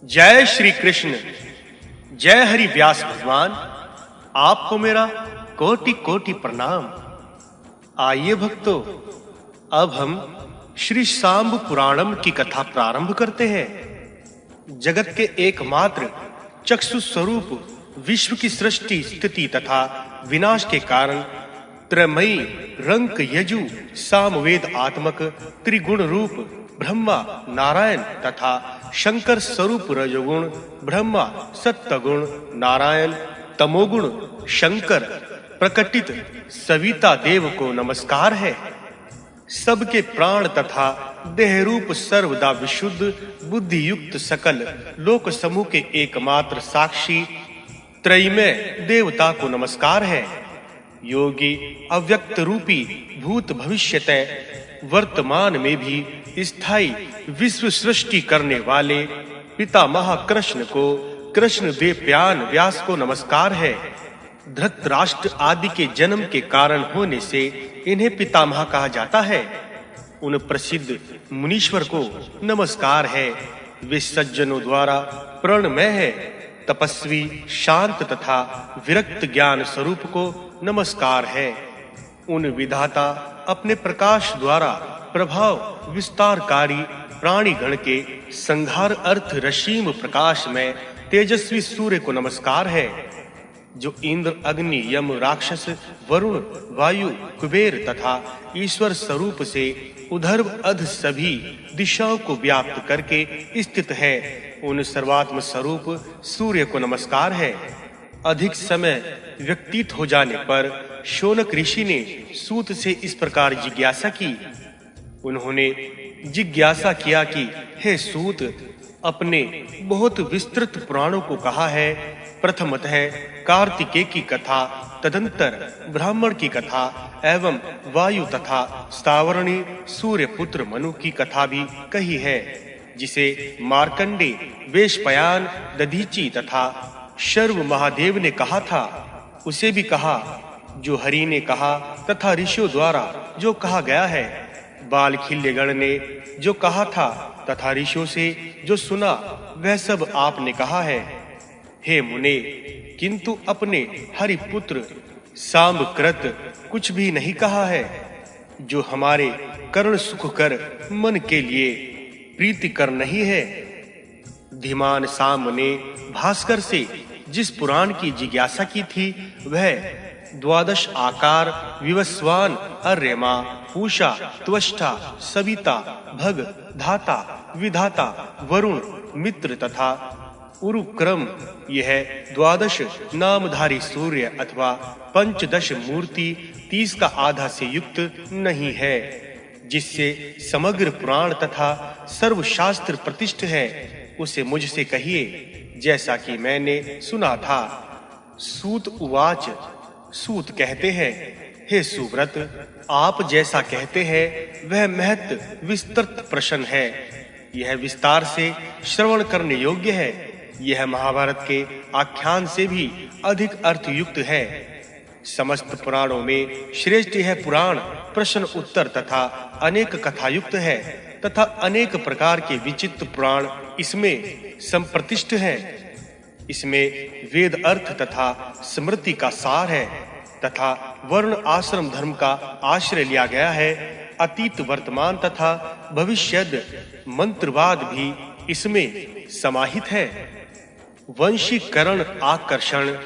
जय श्री कृष्ण। जय हरि व्यास भगवान। आपको मेरा कोटि कोटि प्रणाम। आइए भक्तों, अब हम श्री शांब पुराणम की कथा प्रारंभ करते हैं। जगत के एकमात्र चक्षु स्वरूप विश्व की सृष्टि, स्थिति तथा विनाश के कारण त्रयमयी रंक यजु सामवेद आत्मक त्रिगुण रूप ब्रह्मा नारायण तथा शंकर स्वरूप रजोगुण ब्रह्मा, सत्वगुण नारायण, तमोगुण शंकर प्रकटित सविता देव को नमस्कार है। सबके प्राण तथा देह रूप सर्वदा विशुद्ध बुद्धि युक्त सकल लोक समूह के एकमात्र साक्षी त्रयमय देवता को नमस्कार है। योगी अव्यक्त रूपी भूत भविष्यतः वर्तमान में भी स्थायी विश्व सृष्टि करने वाले पितामह कृष्ण को, कृष्ण द्वैपायन व्यास को नमस्कार है। धृतराष्ट्र आदि के जन्म के कारण होने से इन्हें पितामह कहा जाता है। उन प्रसिद्ध मुनीश्वर को नमस्कार है। वे सज्जनों द्वारा प्रणमय है। तपस्वी, शांत तथा विरक्त ज्ञान स्वरूप को नमस्कार है। उन विधाता अपने प्रकाश द्वारा प्रभाव विस्तारकारी प्राणी गण के संहार अर्थ रशीम प्रकाश में तेजस्वी सूर्य को नमस्कार है। जो इंद्र, अग्नि, यम, राक्षस, वरुण, वायु, कुबेर तथा ईश्वर स्वरूप से उधर्व अध सभी दिशाओं को व्याप्त करके स्थित है, उन सर्वात्म स्वरूप सूर्य को नमस्कार है। अधिक समय व्यतीत हो जाने पर शौनक ऋषि ने सूत से इस प्रकार जिज्ञासा की। उन्होंने जिज्ञासा किया कि हे सूत, अपने बहुत विस्तृत पुराणों को कहा है। प्रथमतः कार्तिकेय की कथा, तदंतर ब्राह्मण की कथा एवं वायु तथा स्थावरणी सूर्य पुत्र मनु की कथा भी कही है, जिसे मार्कंडे, वेशपायन, दधीची तथा शर्व महादेव ने कहा था, उसे भी कहा। जो हरि ने कहा तथा ऋषियों द्वारा जो कहा गया है, बाल खिल्यगण ने जो कहा था तथा ऋषियों से जो सुना, वह सब आपने कहा है। हे मुने, किंतु अपने हरि पुत्र सांबकृत कुछ भी नहीं कहा है, जो हमारे कर्ण सुख कर मन के लिए प्रीतिकर नहीं है। धीमान सांब ने भास्कर से जिस पुराण की जिज्ञासा की थी, वह 12 आकार विवस्वान, अर्यमा, पूषा, त्वष्टा, सविता, भग, धाता, विधाता, वरुण, मित्र तथा उरुक्रम, यह 12 नामधारी सूर्य अथवा 15 मूर्ति 30 का आधा से युक्त नहीं है, जिससे समग्र पुराण तथा सर्व शास्त्र प्रतिष्ठ है, उसे मुझसे कहिए, जैसा कि मैंने सुना था। सूत उवाच। सूत कहते हैं, हे सुव्रत, आप जैसा कहते हैं वह महत् विस्तृत प्रश्न है। यह विस्तार से श्रवण करने योग्य है। यह महाभारत के आख्यान से भी अधिक अर्थयुक्त है। समस्त पुराणों में श्रेष्ठ यह पुराण प्रश्न उत्तर तथा अनेक कथायुक्त है तथा अनेक प्रकार के विचित्र पुराण इसमें संप्रतिष्ठ हैं। इसमें वेद अर्थ तथा स्मृति का सार है तथा वर्ण आश्रम धर्म का आश्रय लिया गया है। अतीत, वर्तमान तथा भविष्यद मंत्रवाद भी इसमें समाहित है। वंशीकरण, आकर्षण,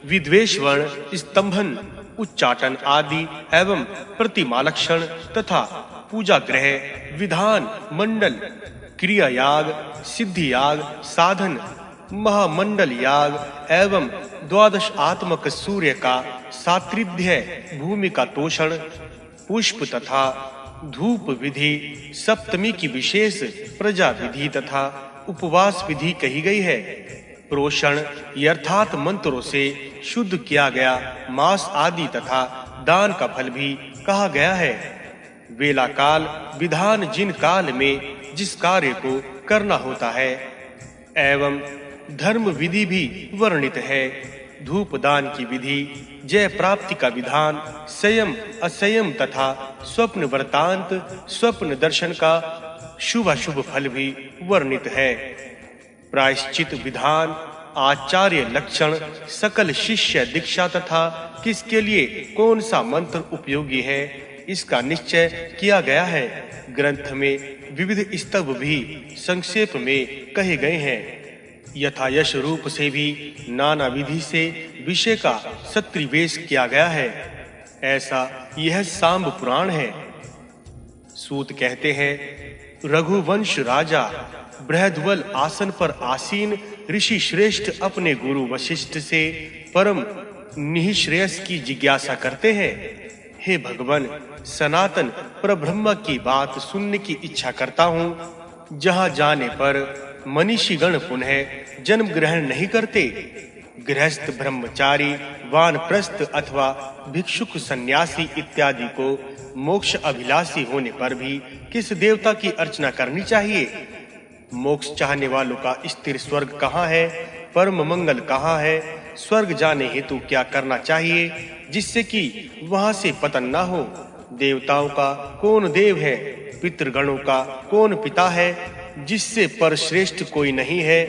विद्वेषवर्ण, स्तंभन, उच्चाटन आदि एवं प्रतिमालक्षण तथा पूजा ग्रह, विधान, मंडल, क्रिया याग, सिद्धि याग, साधन, महामंडल याग एवं 12 आत्मक सूर्य का सात्रिध्य, भूमि का तोषण, पुष्प तथा धूप विधि, सप्तमी की विशेष प्रजा विधि तथा उपवास विधि कही गई है। प्रोषण अर्थात मंत्रों से शुद्ध किया गया मांस आदि तथा दान का फल भी कहा गया है। वेला काल, विधान, जिन काल में जिस कार्य को करना होता है, एवं धर्म विधि भी वर्णित है। धूप दान की विधि, जय प्राप्ति का विधान, संयम असंयम तथा स्वप्न वृत्तांत, स्वप्न दर्शन का शुभ अशुभ फल भी वर्णित है। प्रायश्चित विधान, आचार्य लक्षण, सकल शिष्य दीक्षा तथा किसके लिए कौन सा मंत्र उपयोगी है, इसका निश्चय किया गया है। ग्रंथ में विविध स्तव भी संक्षेप में कहे गए हैं। यथा यश रूप से भी नाना विधि से विषय का सत्रिवेश किया गया है। ऐसा यह सांब पुराण है। सूत कहते हैं, रघुवंश राजा बृहद्वल आसन पर आसीन ऋषि श्रेष्ठ अपने गुरु वशिष्ठ से परम निःश्रेयस की जिज्ञासा करते हैं। हे भगवान, सनातन परब्रह्म की बात सुनने की इच्छा करता हूँ। जहाँ जाने पर मनीषीगण पुनः जन्म ग्रहण नहीं करते। गृहस्थ, ब्रह्मचारी, वानप्रस्थ अथवा भिक्षुक, सन्यासी इत्यादि को मोक्ष अभिलाषी होने पर भी किस देवता की अर्चना करनी चाहिए? मोक्ष चाहने वालों का स्थिर स्वर्ग कहाँ है? परम मंगल कहाँ है? स्वर्ग जाने हेतु क्या करना चाहिए जिससे कि वहां से पतन ना हो? देवताओं का कौन देव है? पितृगणों का कौन पिता है जिससे पर श्रेष्ठ कोई नहीं है?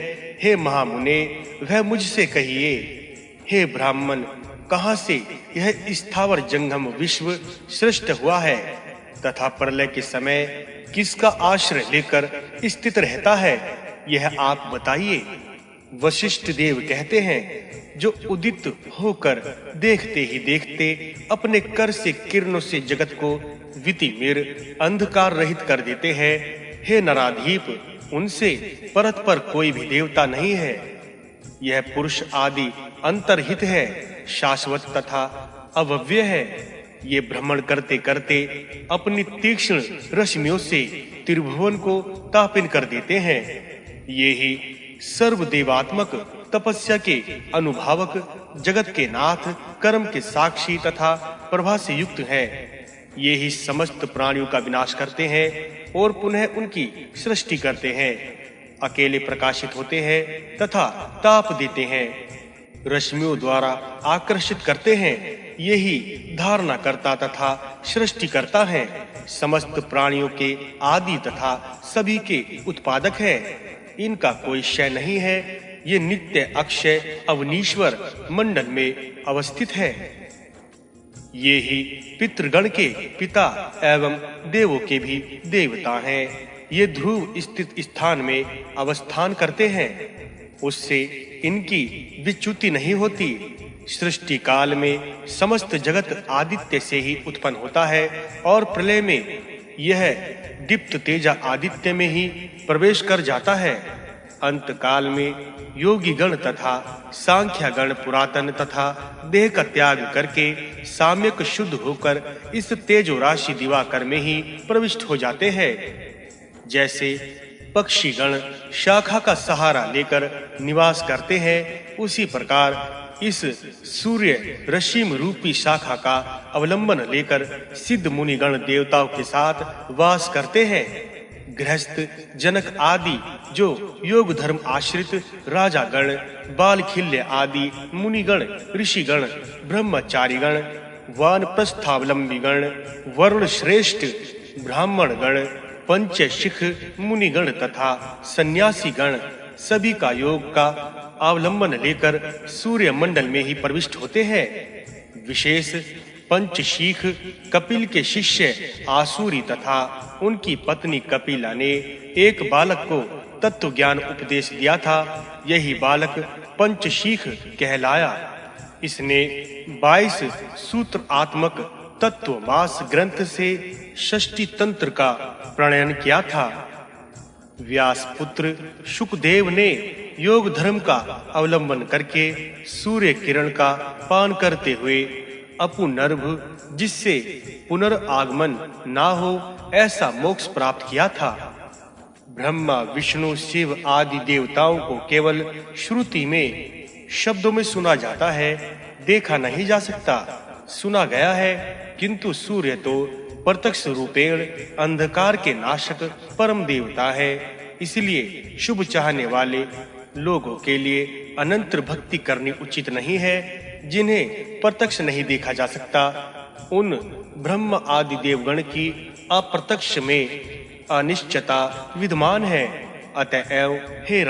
हे महामुने, वह मुझसे कहिए। हे ब्राह्मण, कहाँ से यह स्थावर जंगम विश्व सृष्ट हुआ है तथा प्रलय के समय किसका आश्रय लेकर स्थित रहता है, यह आप बताइए। वशिष्ठ देव कहते हैं, जो उदित होकर देखते ही देखते अपने कर से किरणों से जगत को वितिमिर अंधकार रहित कर देते हैं। हे नराधीप, उनसे परत पर कोई भी देवता नहीं है। यह पुरुष आदि अंतर्हित है, शाश्वत तथा अव्यय है। ये भ्रमण करते करते अपनी तीक्ष्ण रश्मियों से त्रिभुवन को तापिन कर देते हैं। ये ही सर्वदेवात्मक, तपस्या के अनुभावक, जगत के नाथ, कर्म के साक्षी तथा प्रभा से युक्त है। ये ही समस्त प्राणियों का विनाश करते हैं और पुनः उनकी सृष्टि करते हैं। अकेले प्रकाशित होते हैं तथा ताप देते हैं, रश्मियों द्वारा आकर्षित करते हैं। यही धारणा करता तथा सृष्टि करता है। समस्त प्राणियों के आदि तथा सभी के उत्पादक है। इनका कोई क्षय नहीं है। ये नित्य अक्षय अवनीश्वर मंडल में अवस्थित है। ये ही पितृगण के पिता एवं देवों के भी देवता हैं। ये ध्रुव स्थित स्थान में अवस्थान करते हैं, उससे इनकी विच्युति नहीं होती। सृष्टि काल में समस्त जगत आदित्य से ही उत्पन्न होता है और प्रलय में यह दीप्त तेजा आदित्य में ही प्रवेश कर जाता है। अंत काल में योगी गण तथा सांख्य गण पुरातन तथा देह का त्याग करके साम्यक शुद्ध होकर इस तेजो राशि दिवाकर में ही प्रविष्ट हो जाते हैं। जैसे पक्षी गण शाखा का सहारा लेकर निवास करते हैं, उसी प्रकार इस सूर्य रश्मिम रूपी शाखा का अवलंबन लेकर सिद्ध मुनि गण देवताओं के साथ वास करते हैं। गृहस्थ, जनक आदि जो योग धर्म आश्रित राजा गण, बालखिल्य आदि मुनिगण, ऋषिगण, ब्रह्मचारी गण, वानप्रस्थावलंबी गण, वर्ण श्रेष्ठ ब्राह्मण गण, पंचशिख मुनिगण तथा सन्यासी गण सभी का योग का अवलंबन लेकर सूर्य मंडल में ही प्रविष्ट होते हैं। विशेष पंचशीख कपिल के शिष्य आसुरी तथा उनकी पत्नी कपिला ने एक बालक को तत्व ज्ञान उपदेश दिया था। यही बालक पंचशीख कहलाया। इसने 22 सूत्र आत्मक तत्वमास ग्रंथ से षष्ठी तंत्र का प्रणयन किया था। व्यास पुत्र शुकदेव ने योग धर्म का अवलंबन करके सूर्य किरण का पान करते हुए अपुनर्भ, जिससे पुनर्आगमन ना हो, ऐसा मोक्ष प्राप्त किया था। ब्रह्मा, विष्णु, शिव आदि देवताओं को केवल श्रुति में शब्दों में सुना जाता है, देखा नहीं जा सकता। सुना गया है, किंतु सूर्य तो प्रत्यक्ष रूपेण अंधकार के नाशक परम देवता है। इसलिए शुभ चाहने वाले लोगों के लिए अनंत भक्ति करनी उचित नहीं है। जिन्हें प्रत्यक्ष नहीं देखा जा सकता, उन ब्रह्म आदि देवगण की अप्रत्यक्ष में अनिश्चयता विद्यमान है। अतएव हे